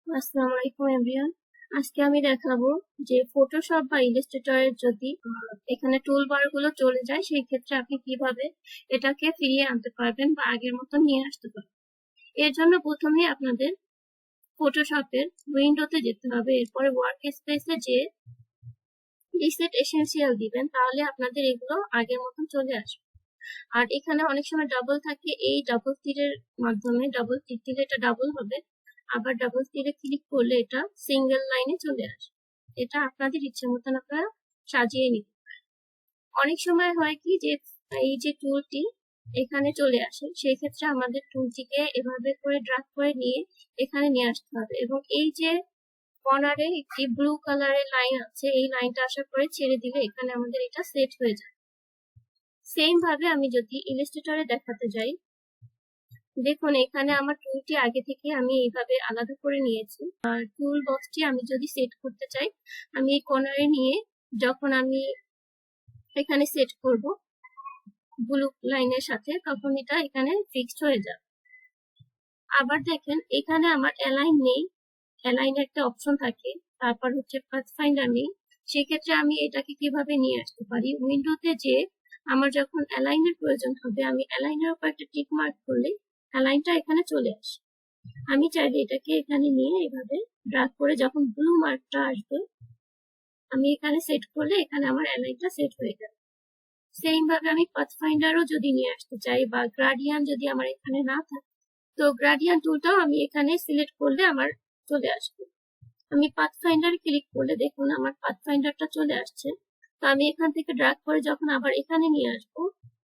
আসসালামু আলাইকুম এভরিওয়ান। আজকে আমি দেখাবো যে ফটোশপ বা ইলাস্ট্রেটরের যদি এখানে টুল বার গুলো চলে যায় সেই ক্ষেত্রে আপনি কিভাবে এটাকে ফিরিয়ে আনতে পারবেন বা আগের মতো নিয়ে আসতে পারবেন। এর জন্য প্রথমে আপনাদের ফটোশপের উইন্ডোতে যেতে হবে, এরপরে ওয়ার্ক স্পেসে যে রিসেট এসেনশিয়াল দিবেন, তাহলে আপনাদের এগুলো আগের মতন চলে আসবে। আর এখানে অনেক সময় ডাবল থাকে, এই ডাবল তীরের মাধ্যমে ডাবল তীর দিলে এটা ডাবল হবে, আবার ডাবল তীরে ক্লিক করলে এটা সিঙ্গেল লাইনে চলে আসে। এটা আপনাদের ইচ্ছে মতন আপনারা সাজিয়ে নিতে পারেন। অনেক সময় হয় কি যে এই যে টুলটি এখানে চলে আসে, সেই ক্ষেত্রে আমাদের টুলটিকে এভাবে করে ড্রাগ করে নিয়ে এখানে নিয়ে আসতে হবে, এবং এই যে কর্নারে একটি ব্লু কালারের লাইন আছে, এই লাইনটা আসার পরে ছেড়ে দিলে এখানে আমাদের এটা সেট হয়ে যায়। সেম ভাবে আমি যদি ইলাস্ট্রেটরে দেখাতে যাই, দেখুন এখানে আমার টুলটি আগে থেকে আমি এইভাবে আলাদা করে নিয়েছি। আর টুল বক্সটি আমি যদি সেট করতে চাই, আমি এই কর্নারে নিয়ে যখন আমি এখানে সেট করব ব্লু লাইনের সাথে, তখন এটা এখানে ফিক্সড হয়ে যাবে। আবার দেখেন এখানে আমার অ্যালাইন নেই, অ্যালাইনের একটা অপশন থাকে, তারপর হচ্ছে পাথ ফাইন্ডার নেই। সেক্ষেত্রে আমি এটাকে কিভাবে নিয়ে আসতে পারি, উইন্ডোতে যে আমার যখন অ্যালাইনের প্রয়োজন হবে, আমি অ্যালাইনের উপর একটা টিক মার্ক করলে অ্যালাইনটা এখানে চলে আসে। আমি চাইলে এটাকে এখানে নিয়ে এভাবে ড্রাগ করে যখন ব্লু মার্কটা আসবে আমি এখানে সেট করলে এখানে আমার অ্যালাইনটা সেট হয়ে যাবে। সেম ভাবে আমি পাথ ফাইন্ডারও যদি নিয়ে আসতে চাই, বা গ্রাডিয়ান যদি আমার এখানে না থাকে, তো গ্রাডিয়ান টুলটাও আমি এখানে সিলেক্ট করলে আমার চলে আসবে। আমি পাথ ফাইন্ডার ক্লিক করলে দেখুন আমার পাথ ফাইন্ডারটা চলে আসছে। তো আমি এখান থেকে ড্রাগ করে যখন আবার এখানে নিয়ে আসবো,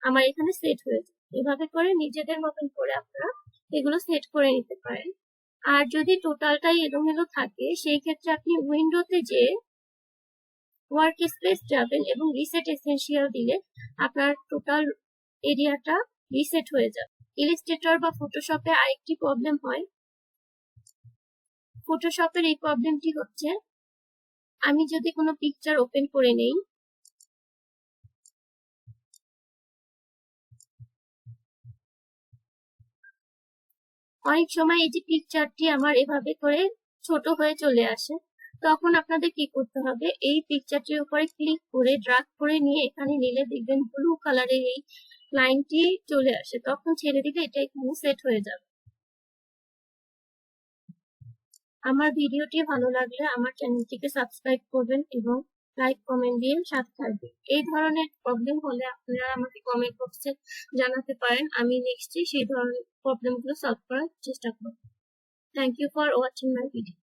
আমার এখানে সেট হয়ে যাবে। এভাবে করে নিজেদের মতন করে আপনারা এগুলো সেট করে নিতে পারেন। আর যদি টোটালটাই এলোমেলো থাকে, সেই ক্ষেত্রে আপনি উইন্ডোতে যে ওয়ার্ক স্পেস যাবেন এবং রিসেট এসেনশিয়াল দিলে আপনার টোটাল এরিয়াটা রিসেট হয়ে যাবে। ইলাস্ট্রেটর বা ফটোশপে আরেকটি প্রবলেম হয়, ফটোশপের এই প্রবলেমটি হচ্ছে আমি যদি কোনো পিকচার ওপেন করে নেই, অনেক সময় এই যে পিকচারটি আমার এভাবে করে ছোট হয়ে চলে আসে। তখন আপনাদের কি করতে হবে, এই পিকচারটির উপরে ক্লিক করে ড্রাগ করে নিয়ে এখানে নিলে দেখবেন ব্লু কালারের এই লাইনটি চলে আসে, তখন ছেড়ে দিলে এটা এখানে সেট হয়ে যাবে। আমার ভিডিওটি ভালো লাগলে আমার চ্যানেলটিকে সাবস্ক্রাইব করবেন এবং লাইক কমেন্ট দিয়ে সাথে থাকবেন। এই ধরনের প্রবলেম হলে আপনারা আমাকে কমেন্ট বক্সে জানাতে পারেন, আমি নেক্সটে সেই ধরনের প্রবলেমগুলো সলভ করার চেষ্টা করব। Thank you for watching my video.